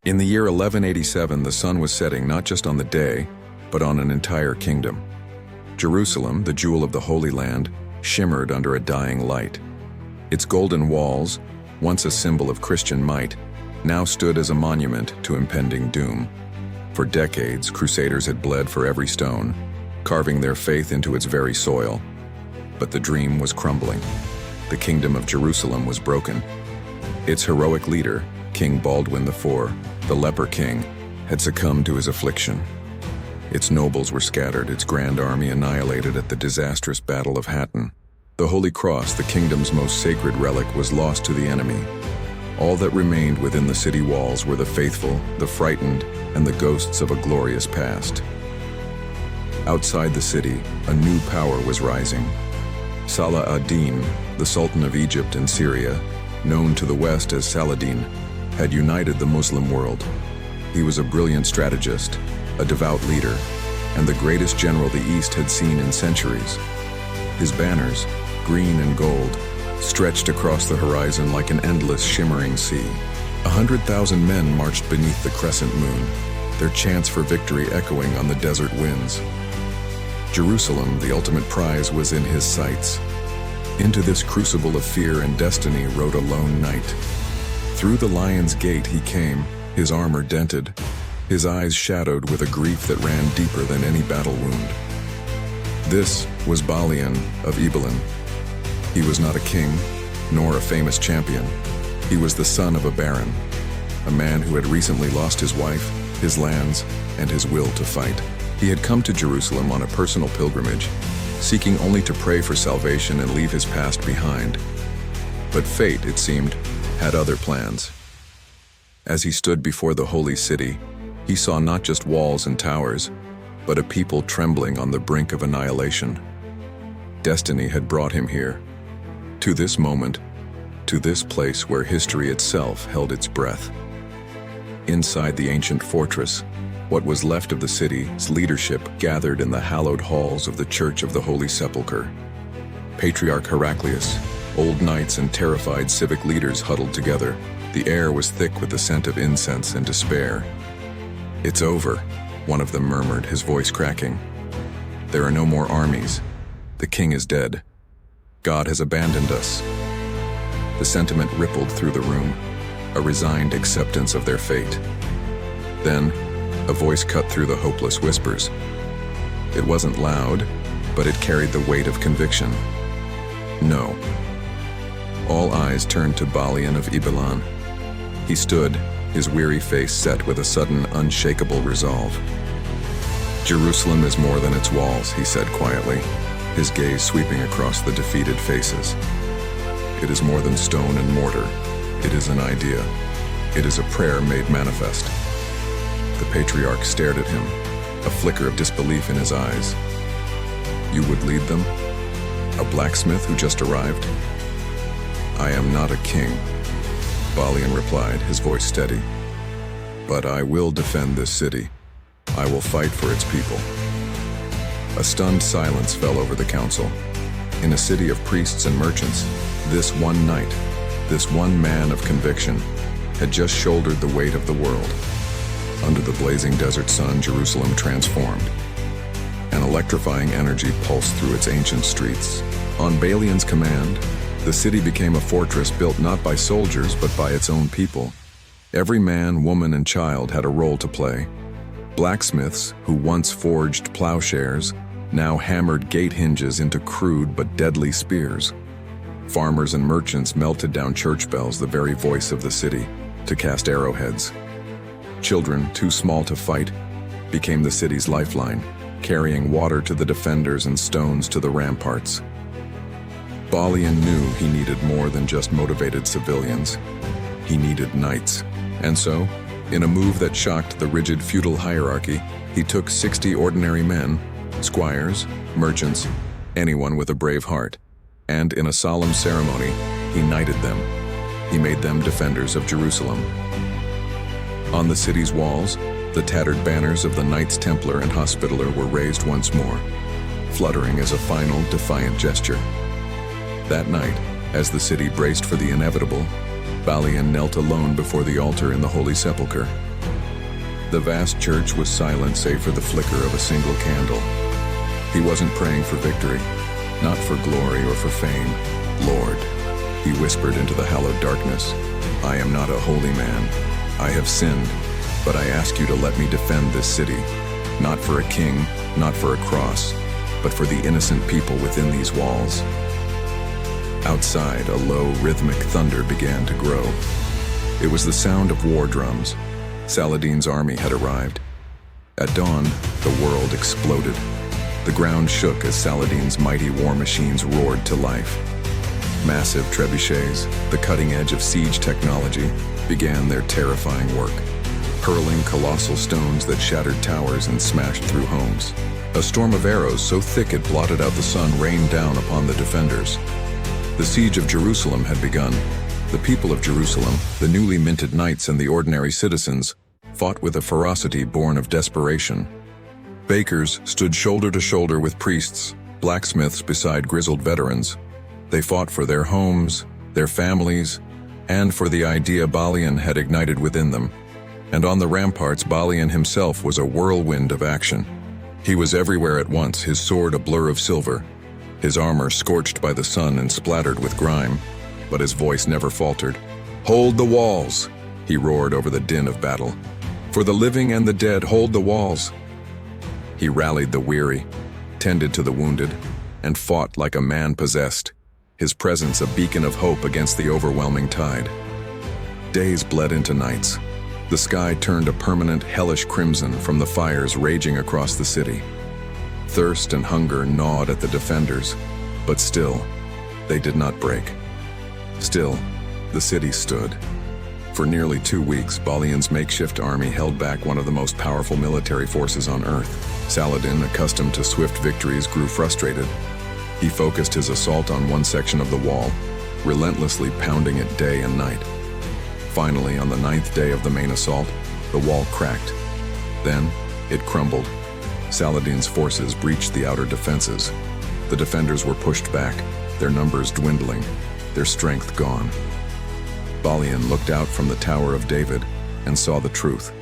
In the year 1187, the sun was setting not just on the day, but on an entire kingdom. Jerusalem, the jewel of the Holy Land, shimmered under a dying light. Its golden walls, once a symbol of Christian might, now stood as a monument to impending doom. For decades, crusaders had bled for every stone, carving their faith into its very soil. But the dream was crumbling. The kingdom of Jerusalem was broken. Its heroic leader, King Baldwin IV, the leper king, had succumbed to his affliction. Its nobles were scattered, its grand army annihilated at the disastrous Battle of Hattin. The Holy Cross, the kingdom's most sacred relic, was lost to the enemy. All that remained within the city walls were the faithful, the frightened, and the ghosts of a glorious past. Outside the city, a new power was rising. Salah ad-Din, the Sultan of Egypt and Syria, known to the West as Saladin, had united the Muslim world. He was a brilliant strategist, a devout leader, and the greatest general the East had seen in centuries. His banners, green and gold, stretched across the horizon like an endless shimmering sea. 100,000 men marched beneath the crescent moon, their chants for victory echoing on the desert winds. Jerusalem, the ultimate prize, was in his sights. Into this crucible of fear and destiny rode a lone knight. Through the Lion's Gate he came, his armor dented, his eyes shadowed with a grief that ran deeper than any battle wound. This was Balian of Ibelin. He was not a king, nor a famous champion. He was the son of a baron, a man who had recently lost his wife, his lands, and his will to fight. He had come to Jerusalem on a personal pilgrimage, seeking only to pray for salvation and leave his past behind. But fate, it seemed, had other plans. As he stood before the holy city, he saw not just walls and towers, but a people trembling on the brink of annihilation. Destiny had brought him here, to this moment, to this place where history itself held its breath. Inside the ancient fortress, what was left of the city's leadership gathered in the hallowed halls of the Church of the Holy Sepulchre. Patriarch Heraclius, old knights and terrified civic leaders huddled together. The air was thick with the scent of incense and despair. "It's over," one of them murmured, his voice cracking. "There are no more armies. The king is dead. God has abandoned us." The sentiment rippled through the room, a resigned acceptance of their fate. Then, a voice cut through the hopeless whispers. It wasn't loud, but it carried the weight of conviction. No. All eyes turned to Balian of Ibelin. He stood, his weary face set with a sudden, unshakable resolve. "Jerusalem is more than its walls," he said quietly, his gaze sweeping across the defeated faces. "It is more than stone and mortar. It is an idea. It is a prayer made manifest." The patriarch stared at him, a flicker of disbelief in his eyes. "You would lead them? A blacksmith who just arrived?" "I am not a king," Balian replied, his voice steady. "But I will defend this city. I will fight for its people." A stunned silence fell over the council. In a city of priests and merchants, this one knight, this one man of conviction, had just shouldered the weight of the world. Under the blazing desert sun, Jerusalem transformed. An electrifying energy pulsed through its ancient streets. On Balian's command, the city became a fortress built not by soldiers but by its own people. Every man, woman, and child had a role to play. Blacksmiths, who once forged plowshares, now hammered gate hinges into crude but deadly spears. Farmers and merchants melted down church bells, the very voice of the city, to cast arrowheads. Children, too small to fight, became the city's lifeline, carrying water to the defenders and stones to the ramparts. Balian knew he needed more than just motivated civilians. He needed knights. And so, in a move that shocked the rigid feudal hierarchy, he took 60 ordinary men, squires, merchants, anyone with a brave heart, and in a solemn ceremony, he knighted them. He made them defenders of Jerusalem. On the city's walls, the tattered banners of the Knights Templar and Hospitaller were raised once more, fluttering as a final, defiant gesture. That night, as the city braced for the inevitable, Balian knelt alone before the altar in the Holy Sepulchre. The vast church was silent save for the flicker of a single candle. He wasn't praying for victory, not for glory or for fame. Lord, he whispered into the hallowed darkness, I am not a holy man. I have sinned, but I ask you to let me defend this city, not for a king, not for a cross, but for the innocent people within these walls. Outside, a low, rhythmic thunder began to grow. It was the sound of war drums. Saladin's army had arrived. At dawn, the world exploded. The ground shook as Saladin's mighty war machines roared to life. Massive trebuchets, the cutting edge of siege technology, began their terrifying work, hurling colossal stones that shattered towers and smashed through homes. A storm of arrows so thick it blotted out the sun rained down upon the defenders. The siege of Jerusalem had begun. The people of Jerusalem, the newly minted knights and the ordinary citizens, fought with a ferocity born of desperation. Bakers stood shoulder to shoulder with priests, blacksmiths beside grizzled veterans. They fought for their homes, their families, and for the idea Balian had ignited within them. And on the ramparts, Balian himself was a whirlwind of action. He was everywhere at once, his sword a blur of silver, his armor scorched by the sun and splattered with grime, but his voice never faltered. Hold the walls, he roared over the din of battle. For the living and the dead, hold the walls. He rallied the weary, tended to the wounded, and fought like a man possessed, his presence a beacon of hope against the overwhelming tide. Days bled into nights. The sky turned a permanent hellish crimson from the fires raging across the city. Thirst and hunger gnawed at the defenders, but still, they did not break. Still, the city stood. For nearly 2 weeks, Balian's makeshift army held back one of the most powerful military forces on Earth. Saladin, accustomed to swift victories, grew frustrated. He focused his assault on one section of the wall, relentlessly pounding it day and night. Finally, on the 9th day of the main assault, the wall cracked. Then, it crumbled. Saladin's forces breached the outer defenses. The defenders were pushed back, their numbers dwindling, their strength gone. Balian looked out from the Tower of David and saw the truth.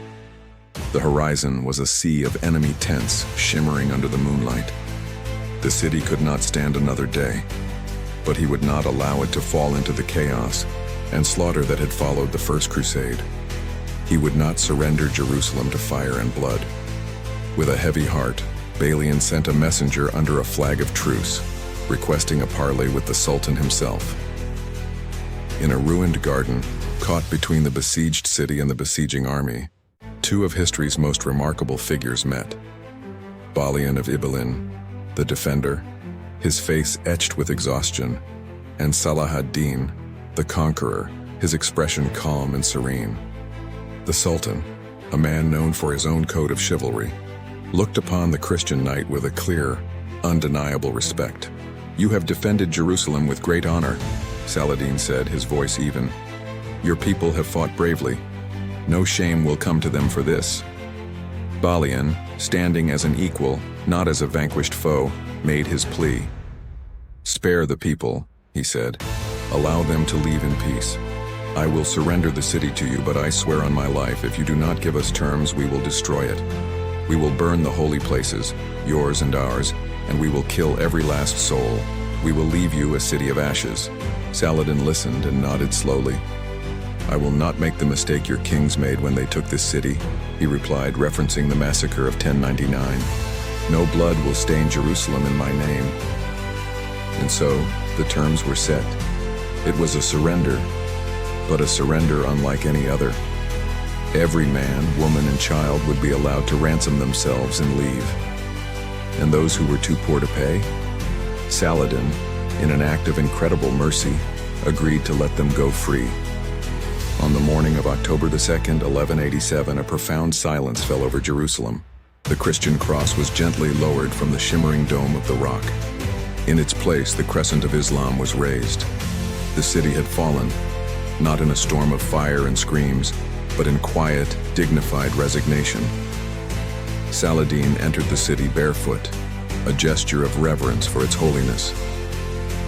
The horizon was a sea of enemy tents shimmering under the moonlight. The city could not stand another day, but he would not allow it to fall into the chaos and slaughter that had followed the First Crusade. He would not surrender Jerusalem to fire and blood. With a heavy heart, Balian sent a messenger under a flag of truce, requesting a parley with the Sultan himself. In a ruined garden, caught between the besieged city and the besieging army, two of history's most remarkable figures met. Balian of Ibelin, the defender, his face etched with exhaustion, and Salah ad-Din, the conqueror, his expression calm and serene. The Sultan, a man known for his own code of chivalry, looked upon the Christian knight with a clear, undeniable respect. You have defended Jerusalem with great honor, Saladin said, his voice even. Your people have fought bravely. No shame will come to them for this. Balian, standing as an equal, not as a vanquished foe, made his plea. Spare the people, he said. Allow them to leave in peace. I will surrender the city to you, but I swear on my life, if you do not give us terms, we will destroy it. We will burn the holy places, yours and ours, and we will kill every last soul. We will leave you a city of ashes. Saladin listened and nodded slowly. I will not make the mistake your kings made when they took this city, he replied, referencing the massacre of 1099. No blood will stain Jerusalem in my name. And so, the terms were set. It was a surrender, but a surrender unlike any other. Every man, woman, and child would be allowed to ransom themselves and leave. And those who were too poor to pay? Saladin, in an act of incredible mercy, agreed to let them go free. On the morning of October 2nd, 1187, a profound silence fell over Jerusalem. The Christian cross was gently lowered from the shimmering dome of the rock. In its place, the crescent of Islam was raised. The city had fallen, not in a storm of fire and screams, but in quiet, dignified resignation. Saladin entered the city barefoot, a gesture of reverence for its holiness.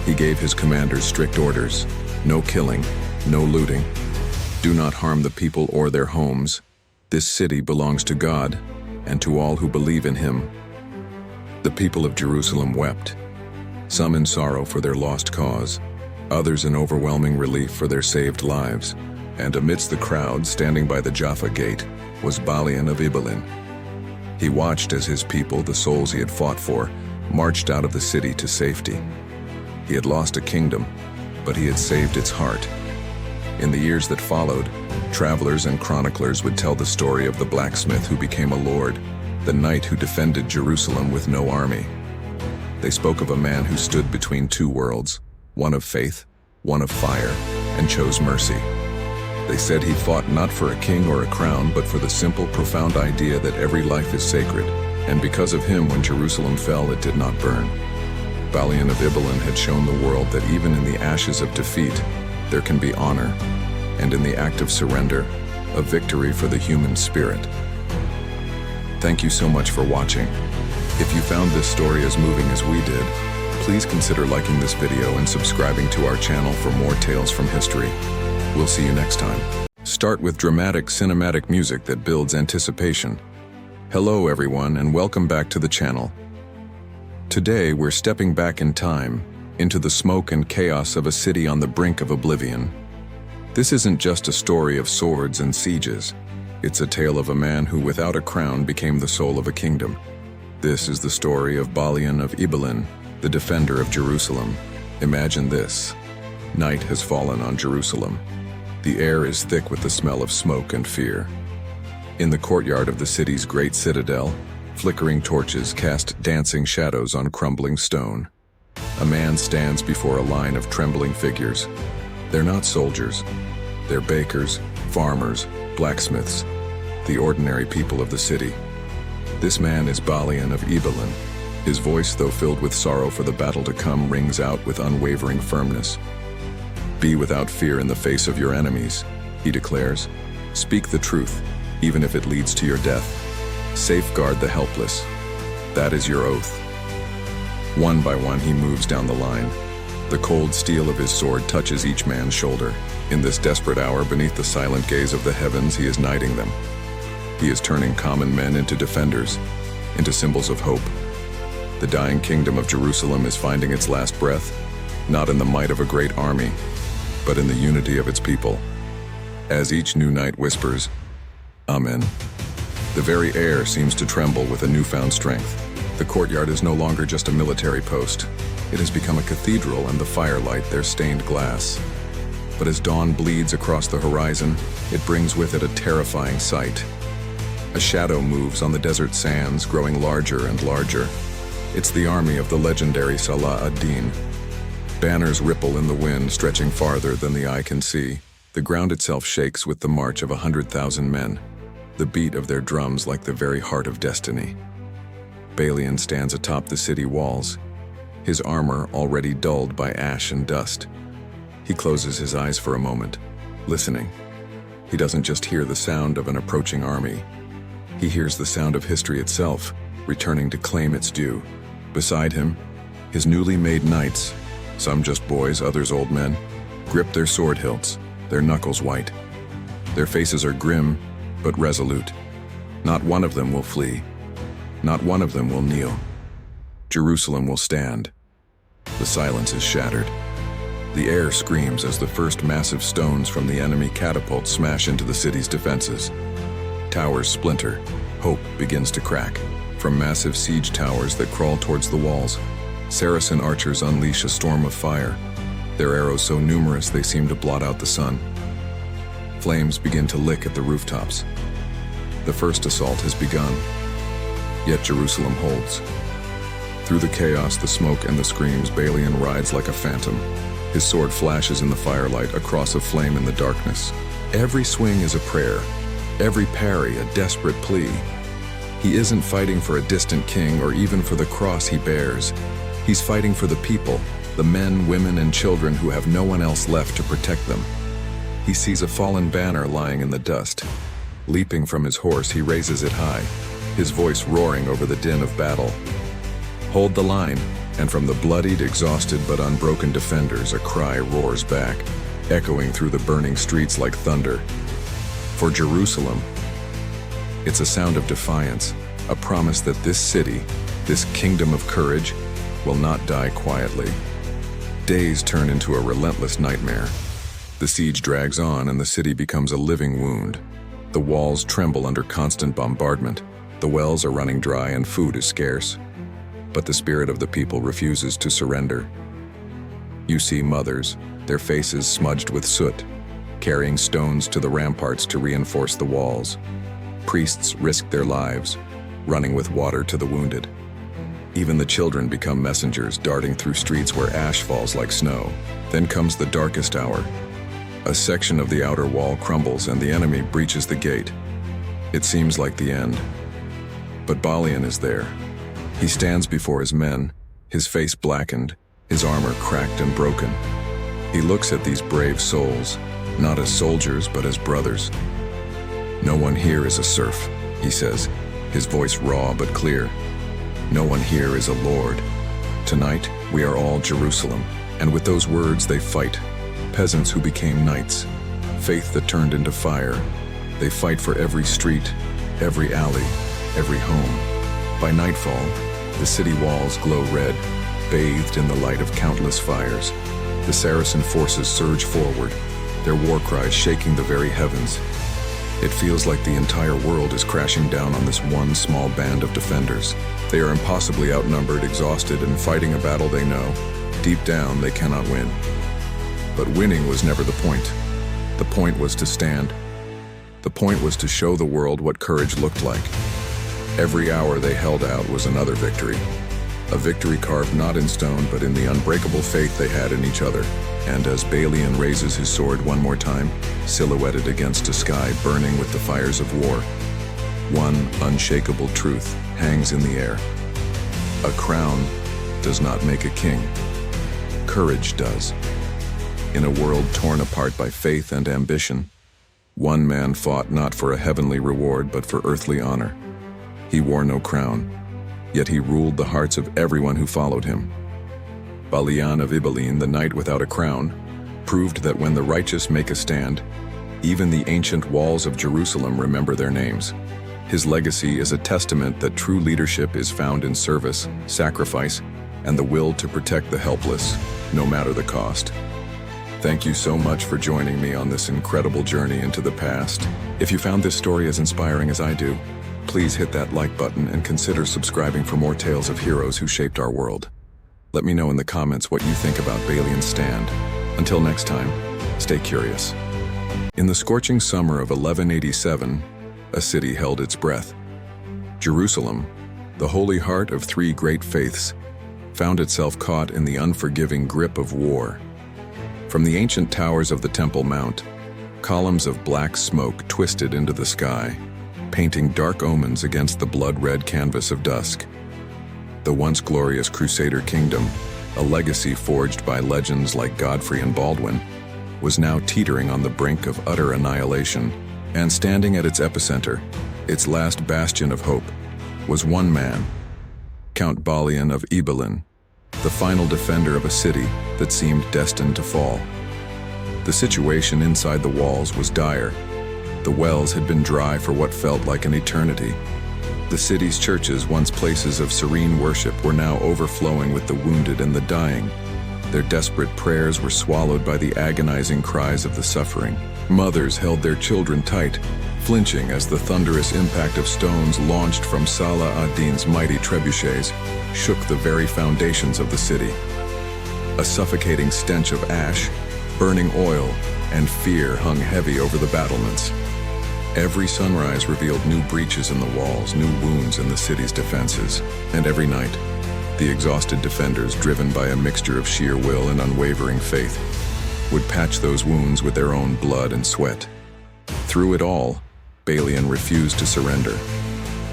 He gave his commanders strict orders: no killing, no looting. Do not harm the people or their homes. This city belongs to God and to all who believe in him. The people of Jerusalem wept, some in sorrow for their lost cause, others in overwhelming relief for their saved lives. And amidst the crowd, standing by the Jaffa gate, was Balian of Ibelin. He watched as his people, the souls he had fought for, marched out of the city to safety. He had lost a kingdom, but he had saved its heart. In the years that followed, travelers and chroniclers would tell the story of the blacksmith who became a lord, the knight who defended Jerusalem with no army. They spoke of a man who stood between two worlds, one of faith, one of fire, and chose mercy. They said he fought not for a king or a crown, but for the simple, profound idea that every life is sacred, and because of him, when Jerusalem fell, it did not burn. Balian of Ibelin had shown the world that even in the ashes of defeat, there can be honor, and in the act of surrender, a victory for the human spirit. Thank you so much for watching. If you found this story as moving as we did, please consider liking this video and subscribing to our channel for more tales from history. We'll see you next time. Start with dramatic cinematic music that builds anticipation. Hello everyone, and welcome back to the channel. Today we're stepping back in time, into the smoke and chaos of a city on the brink of oblivion. This isn't just a story of swords and sieges. It's a tale of a man who without a crown became the soul of a kingdom. This is the story of Balian of Ibelin, the defender of Jerusalem. Imagine this. Night has fallen on Jerusalem. The air is thick with the smell of smoke and fear. In the courtyard of the city's great citadel, flickering torches cast dancing shadows on crumbling stone. A man stands before a line of trembling figures. They're not soldiers. They're bakers, farmers, blacksmiths, the ordinary people of the city. This man is Balian of Ibelin. His voice, though filled with sorrow for the battle to come, rings out with unwavering firmness. Be without fear in the face of your enemies, he declares. Speak the truth, even if it leads to your death. Safeguard the helpless. That is your oath. One by one he moves down the line. The cold steel of his sword touches each man's shoulder. In this desperate hour, beneath the silent gaze of the heavens, he is knighting them. He is turning common men into defenders, into symbols of hope. The dying kingdom of Jerusalem is finding its last breath, not in the might of a great army, but in the unity of its people. As each new knight whispers, Amen, the very air seems to tremble with a newfound strength. The courtyard is no longer just a military post. It has become a cathedral, and the firelight their stained glass. But as dawn bleeds across the horizon, it brings with it a terrifying sight. A shadow moves on the desert sands, growing larger and larger. It's the army of the legendary Salah ad-Din. Banners ripple in the wind, stretching farther than the eye can see. The ground itself shakes with the march of 100,000 men, the beat of their drums like the very heart of destiny. Balian stands atop the city walls, his armor already dulled by ash and dust. He closes his eyes for a moment, listening. He doesn't just hear the sound of an approaching army. He hears the sound of history itself, returning to claim its due. Beside him, his newly made knights, some just boys, others old men, grip their sword hilts, their knuckles white. Their faces are grim, but resolute. Not one of them will flee. Not one of them will kneel. Jerusalem will stand. The silence is shattered. The air screams as the first massive stones from the enemy catapults smash into the city's defenses. Towers splinter. Hope begins to crack. From massive siege towers that crawl towards the walls, Saracen archers unleash a storm of fire, their arrows so numerous they seem to blot out the sun. Flames begin to lick at the rooftops. The first assault has begun, yet Jerusalem holds. Through the chaos, the smoke, and the screams, Balian rides like a phantom. His sword flashes in the firelight, a cross of flame in the darkness. Every swing is a prayer, every parry a desperate plea. He isn't fighting for a distant king or even for the cross he bears. He's fighting for the people, the men, women, and children who have no one else left to protect them. He sees a fallen banner lying in the dust. Leaping from his horse, he raises it high, his voice roaring over the din of battle. Hold the line, and from the bloodied, exhausted, but unbroken defenders, a cry roars back, echoing through the burning streets like thunder. For Jerusalem, It's a sound of defiance, a promise that this city, this kingdom of courage, will not die quietly. Days turn into a relentless nightmare. The siege drags on and the city becomes a living wound. The walls tremble under constant bombardment. The wells are running dry and food is scarce. But the spirit of the people refuses to surrender. You see mothers, their faces smudged with soot, carrying stones to the ramparts to reinforce the walls. Priests risk their lives, running with water to the wounded. Even the children become messengers, darting through streets where ash falls like snow. Then comes the darkest hour. A section of the outer wall crumbles and the enemy breaches the gate. It seems like the end. But Balian is there. He stands before his men, his face blackened, his armor cracked and broken. He looks at these brave souls, not as soldiers but as brothers. "No one here is a serf," he says, his voice raw but clear. "No one here is a lord. Tonight, we are all Jerusalem." And with those words, they fight. Peasants who became knights. Faith that turned into fire. They fight for every street, every alley, every home. By nightfall, the city walls glow red, bathed in the light of countless fires. The Saracen forces surge forward, their war cries shaking the very heavens. It feels like the entire world is crashing down on this one small band of defenders. They are impossibly outnumbered, exhausted, and fighting a battle they know. Deep down, they cannot win. But winning was never the point. The point was to stand. The point was to show the world what courage looked like. Every hour they held out was another victory. A victory carved not in stone, but in the unbreakable faith they had in each other. And as Balian raises his sword one more time, silhouetted against a sky burning with the fires of war, one unshakable truth hangs in the air. A crown does not make a king. Courage does. In a world torn apart by faith and ambition, one man fought not for a heavenly reward but for earthly honor. He wore no crown, yet he ruled the hearts of everyone who followed him. Balian of Ibelin, the knight without a crown, proved that when the righteous make a stand, even the ancient walls of Jerusalem remember their names. His legacy is a testament that true leadership is found in service, sacrifice, and the will to protect the helpless, no matter the cost. Thank you so much for joining me on this incredible journey into the past. If you found this story as inspiring as I do, please hit that like button and consider subscribing for more tales of heroes who shaped our world. Let me know in the comments what you think about Balian's stand. Until next time, stay curious. In the scorching summer of 1187, a city held its breath. Jerusalem, the holy heart of three great faiths, found itself caught in the unforgiving grip of war. From the ancient towers of the Temple Mount, columns of black smoke twisted into the sky, painting dark omens against the blood-red canvas of dusk. The once glorious Crusader kingdom, a legacy forged by legends like Godfrey and Baldwin, was now teetering on the brink of utter annihilation. And standing at its epicenter, its last bastion of hope, was one man, Count Balian of Ibelin, the final defender of a city that seemed destined to fall. The situation inside the walls was dire. The wells had been dry for what felt like an eternity. The city's churches, once places of serene worship, were now overflowing with the wounded and the dying. Their desperate prayers were swallowed by the agonizing cries of the suffering. Mothers held their children tight, flinching as the thunderous impact of stones launched from Salah ad-Din's mighty trebuchets shook the very foundations of the city. A suffocating stench of ash, burning oil, and fear hung heavy over the battlements. Every sunrise revealed new breaches in the walls, new wounds in the city's defenses, and every night, the exhausted defenders, driven by a mixture of sheer will and unwavering faith, would patch those wounds with their own blood and sweat. Through it all, Balian refused to surrender.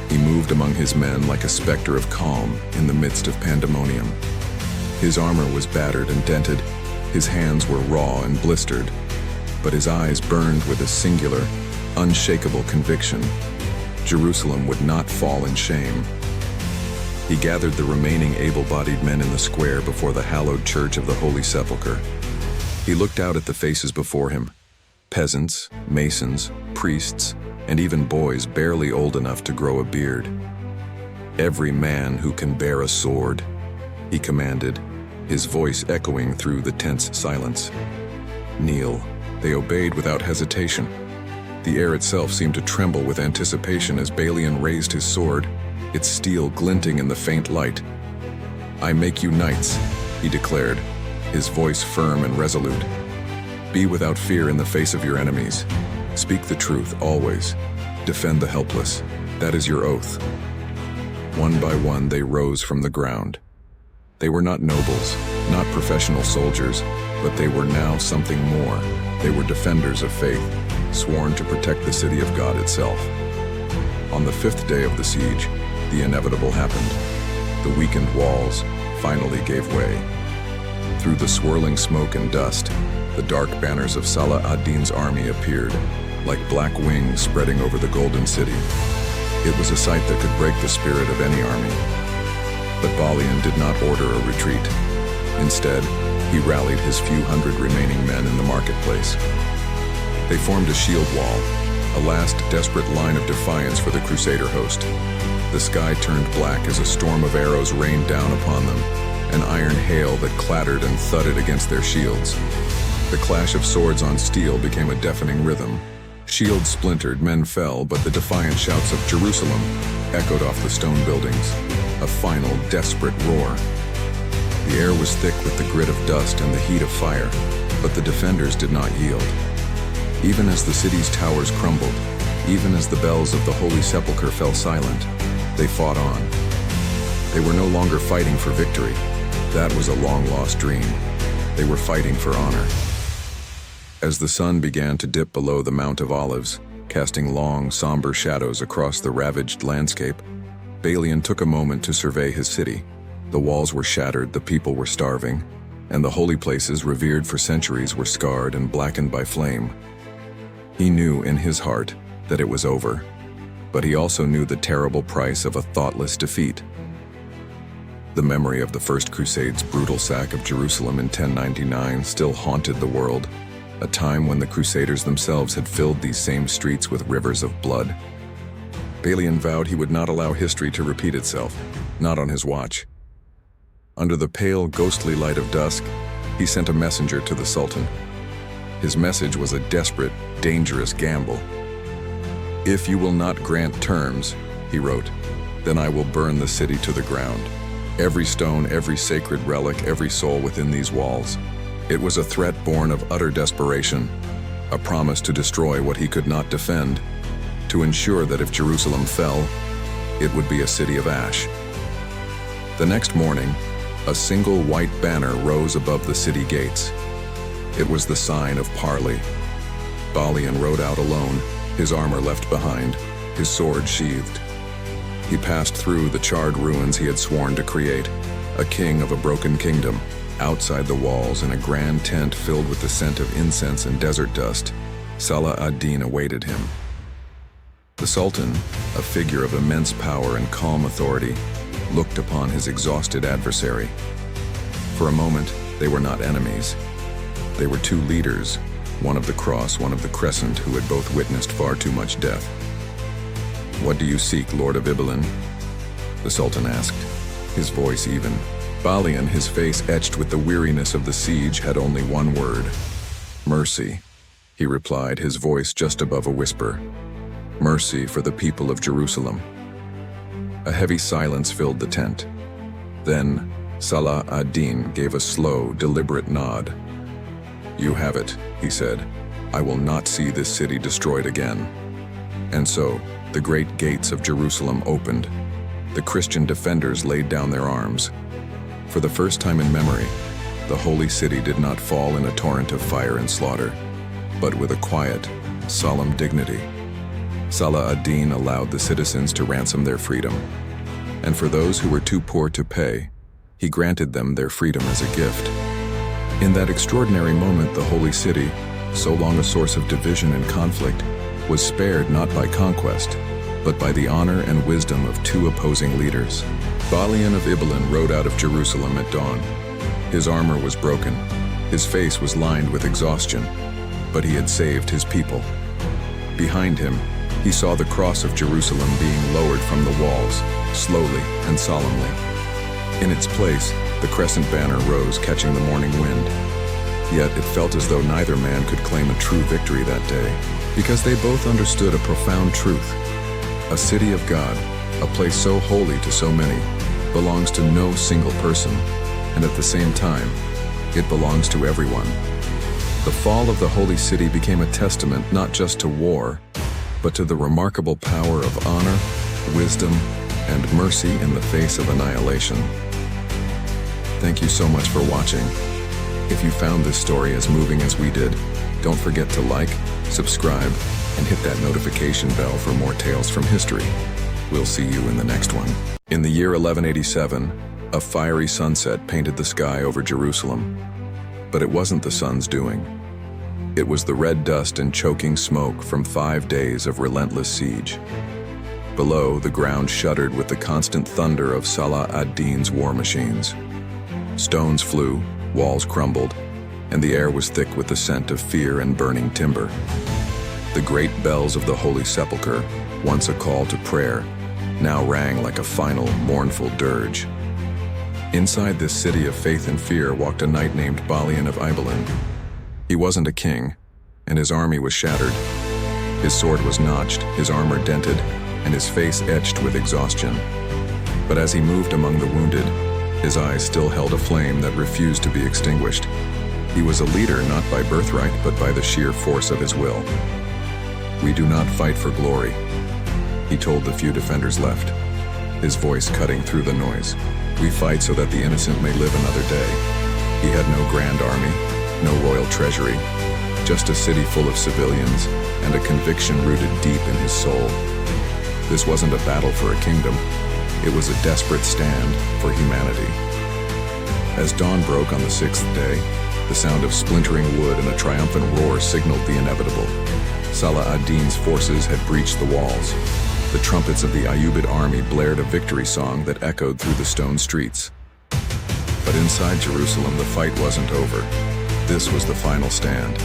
He moved among his men like a specter of calm in the midst of pandemonium. His armor was battered and dented, his hands were raw and blistered, but his eyes burned with a singular, unshakable conviction. Jerusalem would not fall in shame. He gathered the remaining able-bodied men in the square before the hallowed church of the Holy Sepulchre. He looked out at the faces before him, peasants, masons, priests, and even boys barely old enough to grow a beard. "Every man who can bear a sword," he commanded, his voice echoing through the tense silence. "Kneel." They obeyed without hesitation. The air itself seemed to tremble with anticipation as Balian raised his sword, its steel glinting in the faint light. "I make you knights," he declared, his voice firm and resolute. "Be without fear in the face of your enemies. Speak the truth always. Defend the helpless. That is your oath." One by one they rose from the ground. They were not nobles, not professional soldiers, but they were now something more. They were defenders of faith, sworn to protect the city of God itself. On the 5th day of the siege, the inevitable happened. The weakened walls finally gave way. Through the swirling smoke and dust, the dark banners of Salah ad-Din's army appeared, like black wings spreading over the golden city. It was a sight that could break the spirit of any army. But Balian did not order a retreat. Instead, he rallied his few hundred remaining men in the marketplace. They formed a shield wall, a last desperate line of defiance for the Crusader host. The sky turned black as a storm of arrows rained down upon them, an iron hail that clattered and thudded against their shields. The clash of swords on steel became a deafening rhythm. Shields splintered, men fell, but the defiant shouts of Jerusalem echoed off the stone buildings, a final, desperate roar. The air was thick with the grit of dust and the heat of fire, but the defenders did not yield. Even as the city's towers crumbled, even as the bells of the Holy Sepulchre fell silent, they fought on. They were no longer fighting for victory. That was a long-lost dream. They were fighting for honor. As the sun began to dip below the Mount of Olives, casting long, somber shadows across the ravaged landscape, Balian took a moment to survey his city. The walls were shattered, the people were starving, and the holy places revered for centuries were scarred and blackened by flame. He knew in his heart that it was over, but he also knew the terrible price of a thoughtless defeat. The memory of the First Crusade's brutal sack of Jerusalem in 1099 still haunted the world, a time when the Crusaders themselves had filled these same streets with rivers of blood. Balian vowed he would not allow history to repeat itself, not on his watch. Under the pale, ghostly light of dusk, he sent a messenger to the Sultan. His message was a desperate, dangerous gamble. "If you will not grant terms," he wrote, "then I will burn the city to the ground. Every stone, every sacred relic, every soul within these walls." It was a threat born of utter desperation, a promise to destroy what he could not defend, to ensure that if Jerusalem fell, it would be a city of ash. The next morning, a single white banner rose above the city gates. It was the sign of parley. Balian rode out alone, his armor left behind, his sword sheathed. He passed through the charred ruins he had sworn to create, a king of a broken kingdom. Outside the walls, in a grand tent filled with the scent of incense and desert dust, Salah ad-Din awaited him. The Sultan, a figure of immense power and calm authority, looked upon his exhausted adversary. For a moment, they were not enemies. They were two leaders, one of the cross, one of the crescent, who had both witnessed far too much death. "What do you seek, Lord of Ibelin?" the Sultan asked, his voice even. Balian, his face etched with the weariness of the siege, had only one word: "Mercy," he replied, his voice just above a whisper. "Mercy for the people of Jerusalem." A heavy silence filled the tent. Then Salah ad-Din gave a slow, deliberate nod. "You have it," he said. "I will not see this city destroyed again." And so, the great gates of Jerusalem opened. The Christian defenders laid down their arms. For the first time in memory, the holy city did not fall in a torrent of fire and slaughter, but with a quiet, solemn dignity. Salah ad-Din allowed the citizens to ransom their freedom, and for those who were too poor to pay, he granted them their freedom as a gift. In that extraordinary moment, the holy city, so long a source of division and conflict, was spared not by conquest, but by the honor and wisdom of two opposing leaders. Balian of Ibelin rode out of Jerusalem at dawn. His armor was broken, his face was lined with exhaustion, but he had saved his people. Behind him, He saw the cross of Jerusalem being lowered from the walls, slowly and solemnly. In its place, the crescent banner rose, catching the morning wind. Yet it felt as though neither man could claim a true victory that day, because they both understood a profound truth. A city of God, a place so holy to so many, belongs to no single person, and at the same time, it belongs to everyone. The fall of the holy city became a testament not just to war, but to the remarkable power of honor, wisdom, and mercy in the face of annihilation. Thank you so much for watching. If you found this story as moving as we did, don't forget to like, subscribe, and hit that notification bell for more tales from history. We'll see you in the next one. In the year 1187, a fiery sunset painted the sky over Jerusalem. But it wasn't the sun's doing. It was the red dust and choking smoke from 5 days of relentless siege. Below, the ground shuddered with the constant thunder of Salah ad-Din's war machines. Stones flew, walls crumbled, and the air was thick with the scent of fear and burning timber. The great bells of the Holy Sepulchre, once a call to prayer, now rang like a final, mournful dirge. Inside this city of faith and fear walked a knight named Balian of Ibelin. He wasn't a king, and his army was shattered. His sword was notched, his armor dented, and his face etched with exhaustion. But as he moved among the wounded, his eyes still held a flame that refused to be extinguished. He was a leader not by birthright, but by the sheer force of his will. "We do not fight for glory," he told the few defenders left, his voice cutting through the noise. "We fight so that the innocent may live another day." He had no grand army, no royal treasury, just a city full of civilians and a conviction rooted deep in his soul. This wasn't a battle for a kingdom. It was a desperate stand for humanity. As dawn broke on the 6th day, the sound of splintering wood and a triumphant roar signaled the inevitable. Salah ad-Din's forces had breached the walls. The trumpets of the Ayyubid army blared a victory song that echoed through the stone streets. But inside Jerusalem, the fight wasn't over. This was the final stand.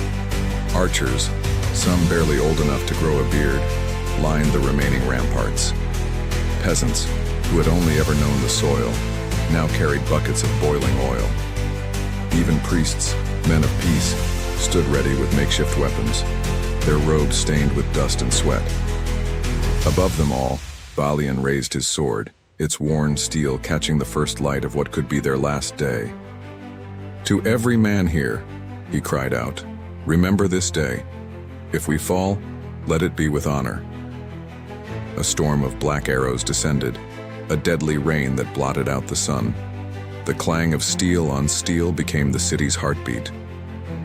Archers, some barely old enough to grow a beard, lined the remaining ramparts. Peasants, who had only ever known the soil, now carried buckets of boiling oil. Even priests, men of peace, stood ready with makeshift weapons, their robes stained with dust and sweat. Above them all, Balian raised his sword, its worn steel catching the first light of what could be their last day. "To every man here," he cried out, "remember this day. If we fall, let it be with honor." A storm of black arrows descended, a deadly rain that blotted out the sun. The clang of steel on steel became the city's heartbeat.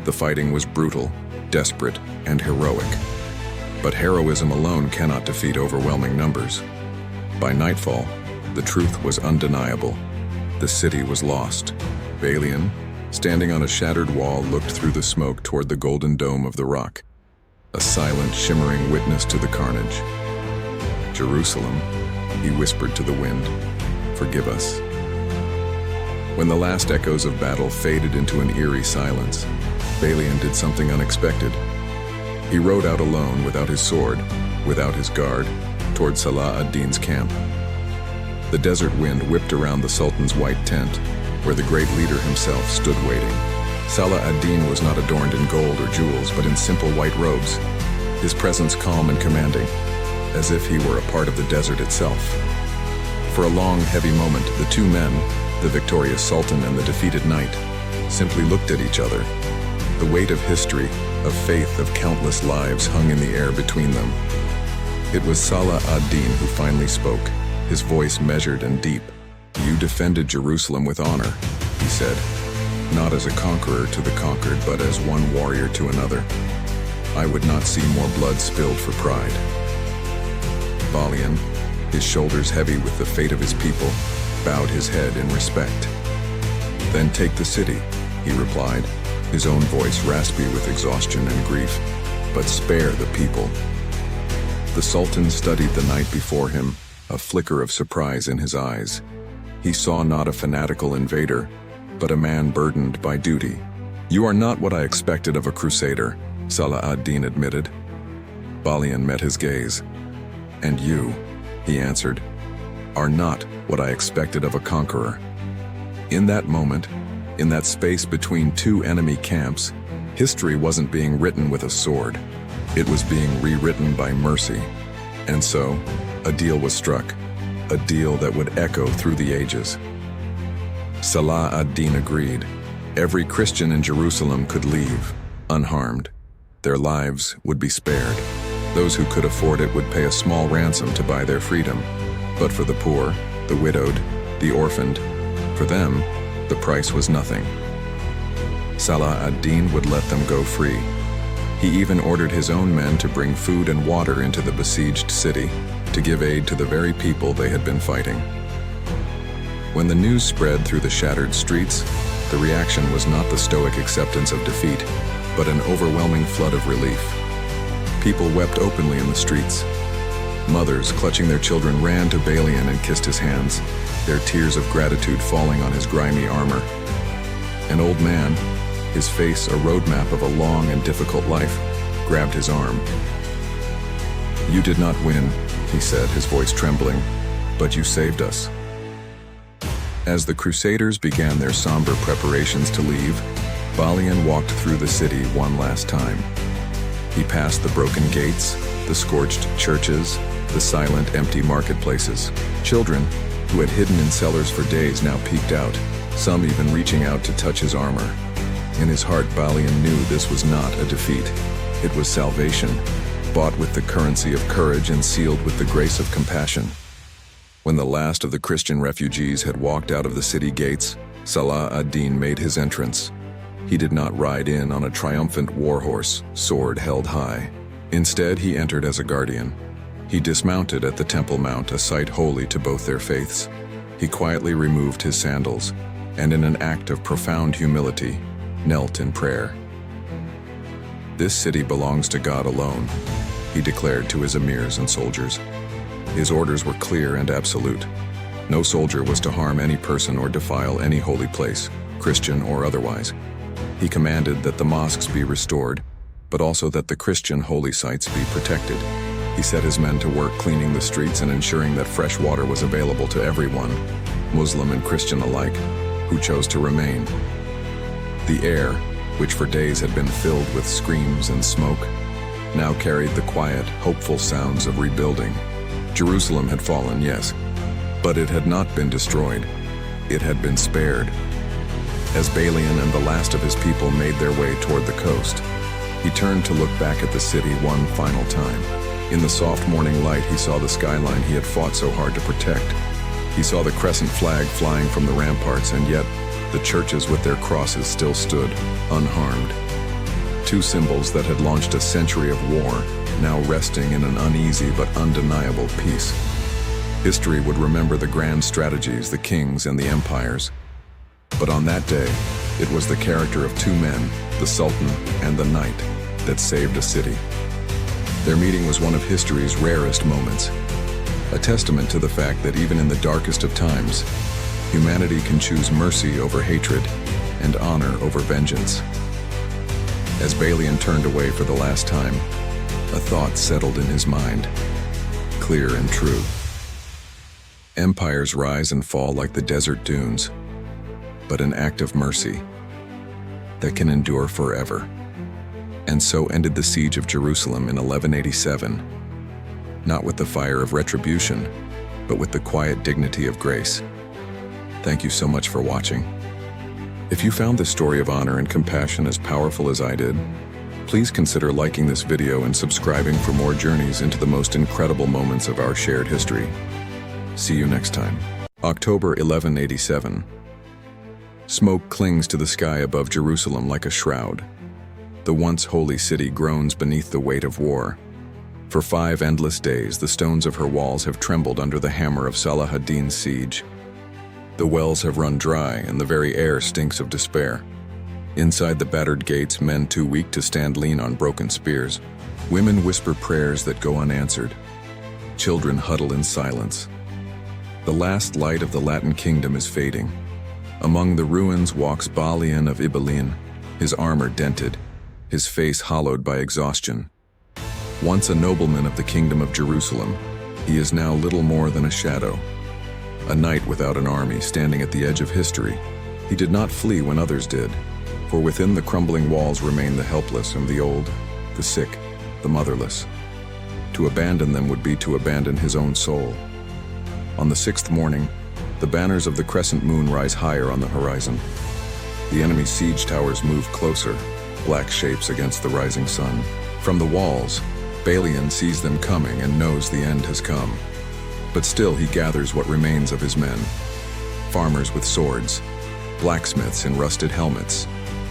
The fighting was brutal, desperate, and heroic. But heroism alone cannot defeat overwhelming numbers. By nightfall, the truth was undeniable. The city was lost. Balian, standing on a shattered wall, looked through the smoke toward the golden dome of the rock, a silent, shimmering witness to the carnage. "Jerusalem," he whispered to the wind, "forgive us." When the last echoes of battle faded into an eerie silence, Balian did something unexpected. He rode out alone, without his sword, without his guard, toward Salah ad-Din's camp. The desert wind whipped around the Sultan's white tent, where the great leader himself stood waiting. Salah ad-Din was not adorned in gold or jewels, but in simple white robes, his presence calm and commanding, as if he were a part of the desert itself. For a long, heavy moment, the two men, the victorious Sultan and the defeated knight, simply looked at each other. The weight of history, of faith, of countless lives hung in the air between them. It was Salah ad-Din who finally spoke, his voice measured and deep. "You defended Jerusalem with honor," he said, "not as a conqueror to the conquered, but as one warrior to another. I would not see more blood spilled for pride." Balian, his shoulders heavy with the fate of his people, bowed his head in respect. "Then take the city," he replied, his own voice raspy with exhaustion and grief, "but spare the people." The Sultan studied the night before him, a flicker of surprise in his eyes. He saw not a fanatical invader, but a man burdened by duty. "You are not what I expected of a crusader," Salah ad-Din admitted. Balian met his gaze, "And you," he answered, "are not what I expected of a conqueror." In that moment, in that space between two enemy camps, history wasn't being written with a sword. It was being rewritten by mercy. And so, a deal was struck, a deal that would echo through the ages. Salah ad-Din agreed. Every Christian in Jerusalem could leave, unharmed. Their lives would be spared. Those who could afford it would pay a small ransom to buy their freedom. But for the poor, the widowed, the orphaned, for them, the price was nothing. Salah ad-Din would let them go free. He even ordered his own men to bring food and water into the besieged city, to give aid to the very people they had been fighting. When the news spread through the shattered streets, the reaction was not the stoic acceptance of defeat, but an overwhelming flood of relief. People wept openly in the streets. Mothers, clutching their children, ran to Balian and kissed his hands, their tears of gratitude falling on his grimy armor. An old man, his face a roadmap of a long and difficult life, grabbed his arm. "You did not win," he said, his voice trembling, "but you saved us." As the Crusaders began their somber preparations to leave, Balian walked through the city one last time. He passed the broken gates, the scorched churches, the silent, empty marketplaces. Children, who had hidden in cellars for days, now peeked out, some even reaching out to touch his armor. In his heart, Balian knew this was not a defeat. It was salvation, bought with the currency of courage and sealed with the grace of compassion. When the last of the Christian refugees had walked out of the city gates, Salah ad-Din made his entrance. He did not ride in on a triumphant warhorse, sword held high. Instead, he entered as a guardian. He dismounted at the Temple Mount, a site holy to both their faiths. He quietly removed his sandals, and in an act of profound humility, knelt in prayer. "This city belongs to God alone," he declared to his emirs and soldiers. His orders were clear and absolute. No soldier was to harm any person or defile any holy place, Christian or otherwise. He commanded that the mosques be restored, but also that the Christian holy sites be protected. He set his men to work cleaning the streets and ensuring that fresh water was available to everyone, Muslim and Christian alike, who chose to remain. The air, which for days had been filled with screams and smoke, now carried the quiet, hopeful sounds of rebuilding. Jerusalem had fallen, yes, but it had not been destroyed. It had been spared. As Balian and the last of his people made their way toward the coast, he turned to look back at the city one final time. In the soft morning light, he saw the skyline he had fought so hard to protect. He saw the crescent flag flying from the ramparts, and yet the churches with their crosses still stood, unharmed. Two symbols that had launched a century of war, now resting in an uneasy but undeniable peace. History would remember the grand strategies, the kings and the empires. But on that day, it was the character of two men, the Sultan and the Knight, that saved a city. Their meeting was one of history's rarest moments, a testament to the fact that even in the darkest of times, humanity can choose mercy over hatred and honor over vengeance. As Balian turned away for the last time, a thought settled in his mind, clear and true. Empires rise and fall like the desert dunes, but an act of mercy that can endure forever. And so ended the siege of Jerusalem in 1187, not with the fire of retribution, but with the quiet dignity of grace. Thank you so much for watching. If you found this story of honor and compassion as powerful as I did, please consider liking this video and subscribing for more journeys into the most incredible moments of our shared history. See you next time. October 1187. Smoke clings to the sky above Jerusalem like a shroud. The once holy city groans beneath the weight of war. For 5 endless days, the stones of her walls have trembled under the hammer of Salah ad-Din's siege. The wells have run dry, and the very air stinks of despair. Inside the battered gates, men too weak to stand lean on broken spears. Women whisper prayers that go unanswered. Children huddle in silence. The last light of the Latin kingdom is fading. Among the ruins walks Balian of Ibelin, his armor dented, his face hollowed by exhaustion. Once a nobleman of the kingdom of Jerusalem, He is now little more than a shadow, a knight without an army standing at the edge of history. He did not flee when others did, for within the crumbling walls remain the helpless and the old, the sick, the motherless. To abandon them would be to abandon his own soul. On the sixth morning, the banners of the crescent moon rise higher on the horizon. The enemy's siege towers move closer, black shapes against the rising sun. From the walls, Balian sees them coming and knows the end has come. But still he gathers what remains of his men. Farmers with swords, blacksmiths in rusted helmets,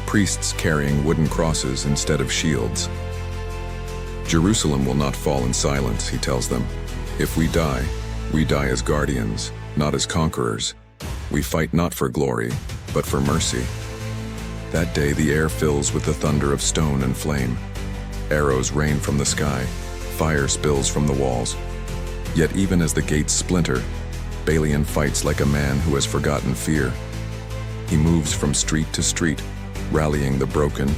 priests carrying wooden crosses instead of shields. Jerusalem will not fall in silence, he tells them. If we die as guardians, not as conquerors. We fight not for glory, but for mercy. That day the air fills with the thunder of stone and flame. Arrows rain from the sky, fire spills from the walls. Yet even as the gates splinter, Balian fights like a man who has forgotten fear. He moves from street to street, rallying the broken,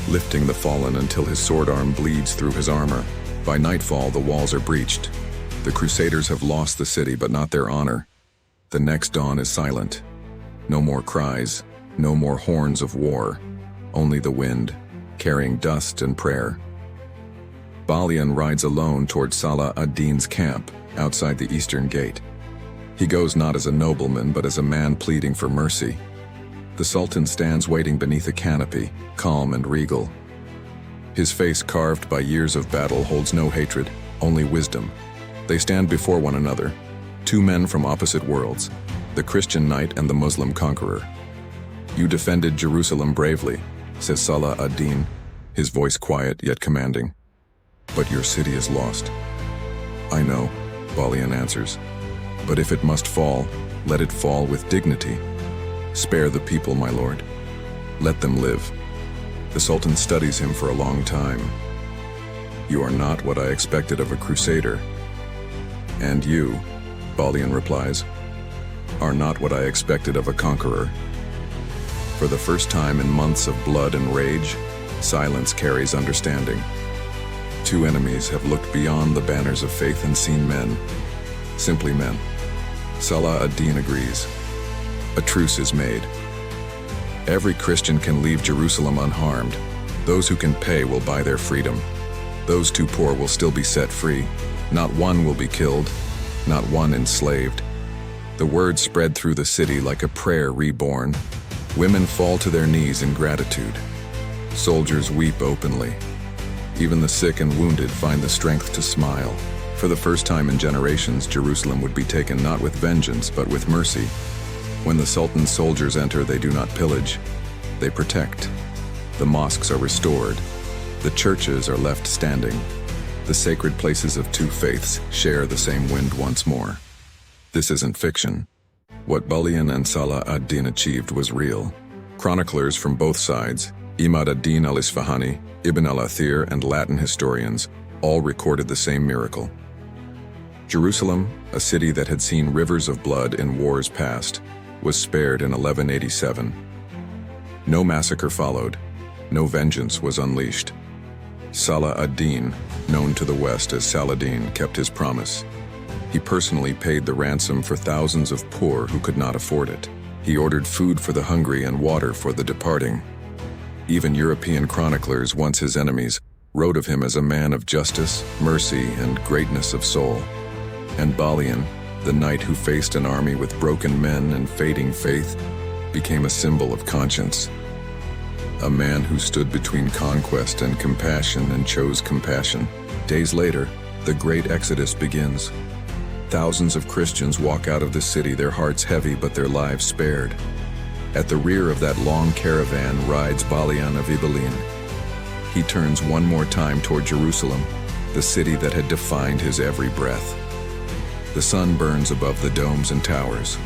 lifting the fallen until his sword arm bleeds through his armor. By nightfall, the walls are breached. The Crusaders have lost the city, but not their honor. The next dawn is silent. No more cries, no more horns of war, only the wind, carrying dust and prayer. Balian rides alone toward Salah ad-Din's camp, outside the eastern gate. He goes not as a nobleman, but as a man pleading for mercy. The Sultan stands waiting beneath a canopy, calm and regal. His face, carved by years of battle, holds no hatred, only wisdom. They stand before one another, two men from opposite worlds, the Christian knight and the Muslim conqueror. You defended Jerusalem bravely, says Salah ad-Din, his voice quiet yet commanding. But your city is lost. I know, Balian answers. But if it must fall, let it fall with dignity. Spare the people, my lord. Let them live. The Sultan studies him for a long time. You are not what I expected of a crusader. And you, Balian replies, are not what I expected of a conqueror. For the first time in months of blood and rage, silence carries understanding. Two enemies have looked beyond the banners of faith and seen men, simply men. Salah ad-Din agrees. A truce is made. Every Christian can leave Jerusalem unharmed. Those who can pay will buy their freedom. Those too poor will still be set free. Not one will be killed, not one enslaved. The word spread through the city like a prayer reborn. Women fall to their knees in gratitude. Soldiers weep openly. Even the sick and wounded find the strength to smile. For the first time in generations, Jerusalem would be taken not with vengeance, but with mercy. When the Sultan's soldiers enter, they do not pillage. They protect. The mosques are restored. The churches are left standing. The sacred places of two faiths share the same wind once more. This isn't fiction. What Balian and Salah ad-Din achieved was real. Chroniclers from both sides, Imad ad-Din al-Isfahani, Ibn al-Athir, and Latin historians all recorded the same miracle. Jerusalem, a city that had seen rivers of blood in wars past, was spared in 1187. No massacre followed, no vengeance was unleashed. Salah ad-Din, known to the West as Saladin, kept his promise. He personally paid the ransom for thousands of poor who could not afford it. He ordered food for the hungry and water for the departing. Even European chroniclers, once his enemies, wrote of him as a man of justice, mercy, and greatness of soul. And Balian, the knight who faced an army with broken men and fading faith, became a symbol of conscience. A man who stood between conquest and compassion and chose compassion. Days later, the great exodus begins. Thousands of Christians walk out of the city, their hearts heavy but their lives spared. At the rear of that long caravan rides Balian of Ibelin. He turns one more time toward Jerusalem, the city that had defined his every breath. The sun burns above the domes and towers.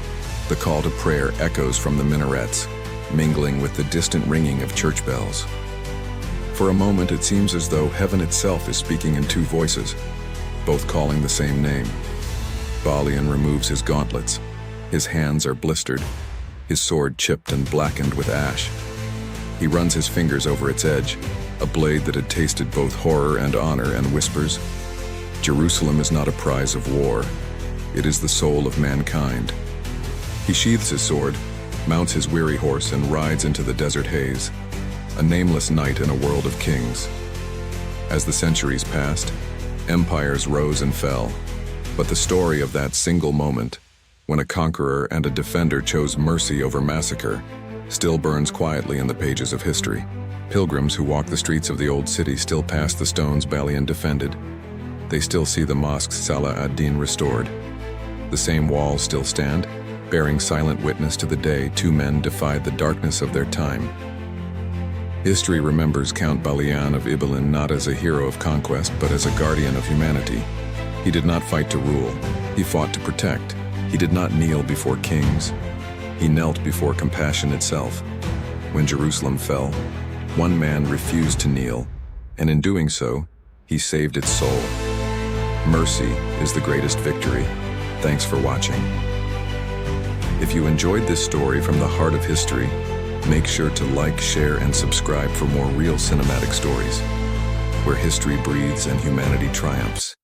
The call to prayer echoes from the minarets, mingling with the distant ringing of church bells. For a moment it seems as though heaven itself is speaking in two voices, both calling the same name. Balian removes his gauntlets. His hands are blistered, his sword chipped and blackened with ash. He runs his fingers over its edge, a blade that had tasted both horror and honor, and whispers, Jerusalem is not a prize of war. It is the soul of mankind. He sheathes his sword, mounts his weary horse, and rides into the desert haze, a nameless knight in a world of kings. As the centuries passed, empires rose and fell, but the story of that single moment, when a conqueror and a defender chose mercy over massacre, still burns quietly in the pages of history. Pilgrims who walk the streets of the old city still pass the stones Balian defended. They still see the mosque's Salah ad-Din restored. The same walls still stand, bearing silent witness to the day two men defied the darkness of their time. History remembers Count Balian of Ibelin not as a hero of conquest, but as a guardian of humanity. He did not fight to rule. He fought to protect. He did not kneel before kings. He knelt before compassion itself. When Jerusalem fell, one man refused to kneel, and in doing so, he saved its soul. Mercy is the greatest victory. Thanks for watching. If you enjoyed this story from the heart of history, make sure to like, share, and subscribe for more real cinematic stories, where history breathes and humanity triumphs.